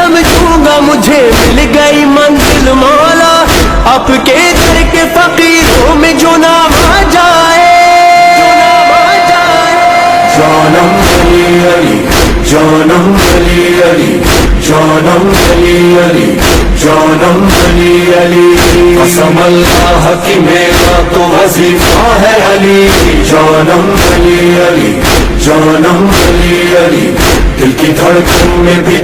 سمجھوں گا مجھے مل گئی منزل مولا، آپ کے در کے فقیروں میں جو نام آ جائے، جانم علی علی، جانم علی علی، جانم علی علی، جانم علی علی، قسم اللہ کی میرا تو وظیفہ ہے علی، جانم علی علی، جانم علی علی، دل کی دھڑکن میں بھی